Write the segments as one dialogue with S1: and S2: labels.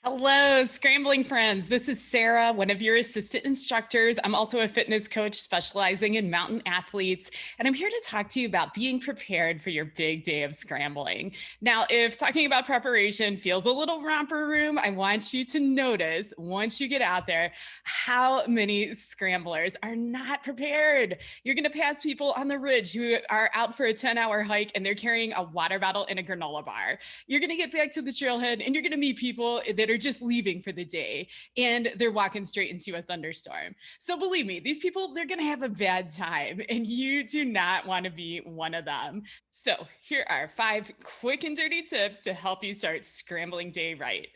S1: Hello, scrambling friends. This is Sarah, one of your assistant instructors. I'm also a fitness coach specializing in mountain athletes, and I'm here to talk to you about being prepared for your big day of scrambling. Now, if talking about preparation feels a little romper room, I want you to notice once you get out there how many scramblers are not prepared. You're going to pass people on the ridge who are out for a 10-hour hike and they're carrying a water bottle and a granola bar. You're going to get back to the trailhead and you're going to meet people that are just leaving for the day and they're walking straight into a thunderstorm. So believe me, these people, they're going to have a bad time and you do not want to be one of them. So here are 5 quick and dirty tips to help you start scrambling day right.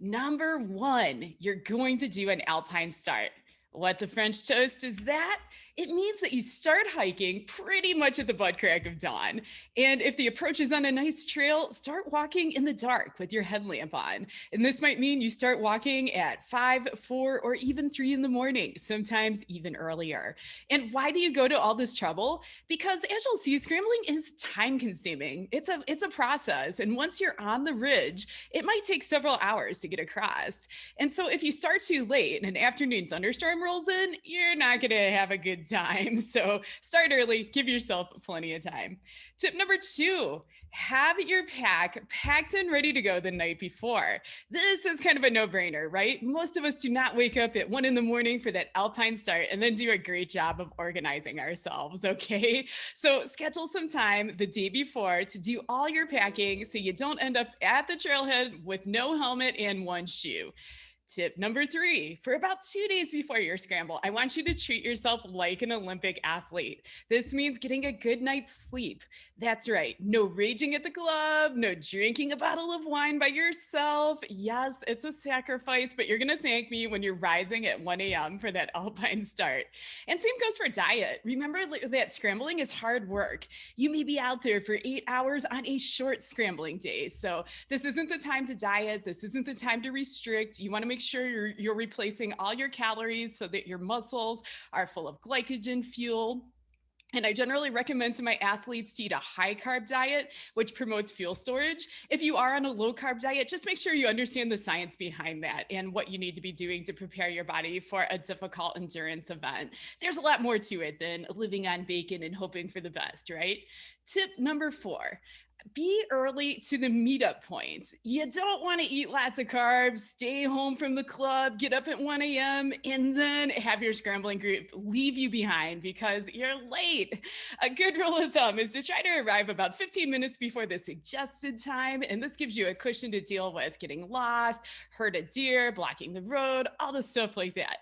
S1: Number 1, you're going to do an Alpine Start. What the French toast is that? It means that you start hiking pretty much at the butt crack of dawn. And if the approach is on a nice trail, start walking in the dark with your headlamp on. And this might mean you start walking at 5, 4, or even 3 in the morning, sometimes even earlier. And why do you go to all this trouble? Because as you'll see, scrambling is time consuming. It's a process. And once you're on the ridge, it might take several hours to get across. And so if you start too late and an afternoon thunderstorm rolls in, you're not going to have a good time. So start early, give yourself plenty of time. Tip number 2, have your pack packed and ready to go the night before. This is kind of a no-brainer, right? Most of us do not wake up at 1 in the morning for that Alpine Start and then do a great job of organizing ourselves, okay? So schedule some time the day before to do all your packing so you don't end up at the trailhead with no helmet and one shoe. Tip number 3, for about 2 days before your scramble, I want you to treat yourself like an Olympic athlete. This means getting a good night's sleep. That's right. No raging at the club, no drinking a bottle of wine by yourself. Yes, it's a sacrifice, but you're going to thank me when you're rising at 1 a.m. for that Alpine Start. And same goes for diet. Remember that scrambling is hard work. You may be out there for 8 hours on a short scrambling day. So this isn't the time to diet. This isn't the time to restrict. You want to make sure you're replacing all your calories so that your muscles are full of glycogen fuel. And I generally recommend to my athletes to eat a high carb diet, which promotes fuel storage. If you are on a low carb diet, just make sure you understand the science behind that and what you need to be doing to prepare your body for a difficult endurance event. There's a lot more to it than living on bacon and hoping for the best, right? Tip number 4, be early to the meetup point. You don't want to eat lots of carbs, stay home from the club, get up at 1 a.m., and then have your scrambling group leave you behind because you're late. A good rule of thumb is to try to arrive about 15 minutes before the suggested time, and this gives you a cushion to deal with getting lost, herd a deer, blocking the road, all the stuff like that.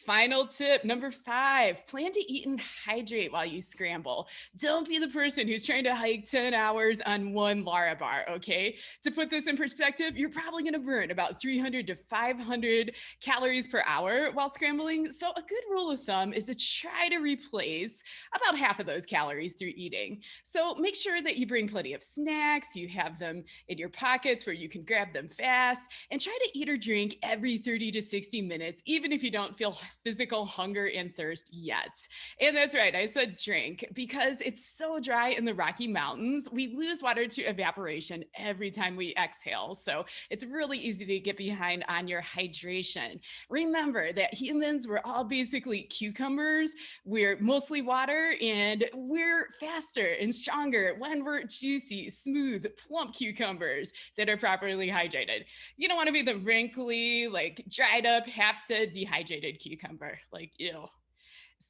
S1: Final tip number 5, plan to eat and hydrate while you scramble. Don't be the person who's trying to hike 10 hours on one Lara bar, okay? To put this in perspective, you're probably going to burn about 300 to 500 calories per hour while scrambling. So a good rule of thumb is to try to replace about half of those calories through eating. So make sure that you bring plenty of snacks, you have them in your pockets where you can grab them fast, and try to eat or drink every 30 to 60 minutes, even if you don't feel physical hunger and thirst yet. And that's right, I said drink because it's so dry in the Rocky Mountains. We lose water to evaporation every time we exhale. So it's really easy to get behind on your hydration. Remember that humans, we're all basically cucumbers. We're mostly water and we're faster and stronger when we're juicy, smooth, plump cucumbers that are properly hydrated. You don't want to be the wrinkly, like dried up, half to dehydrated cucumber. Like, ew.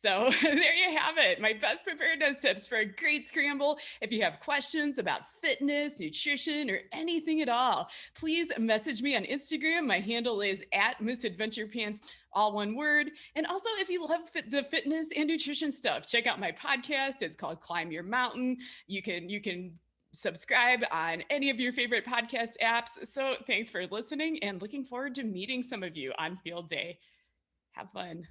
S1: So there you have it. My best preparedness tips for a great scramble. If you have questions about fitness, nutrition, or anything at all, please message me on Instagram. My handle is at @MissAdventurePants, all one word. And also, if you love the fitness and nutrition stuff, check out my podcast. It's called Climb Your Mountain. You can subscribe on any of your favorite podcast apps. So thanks for listening and looking forward to meeting some of you on field day. Have fun.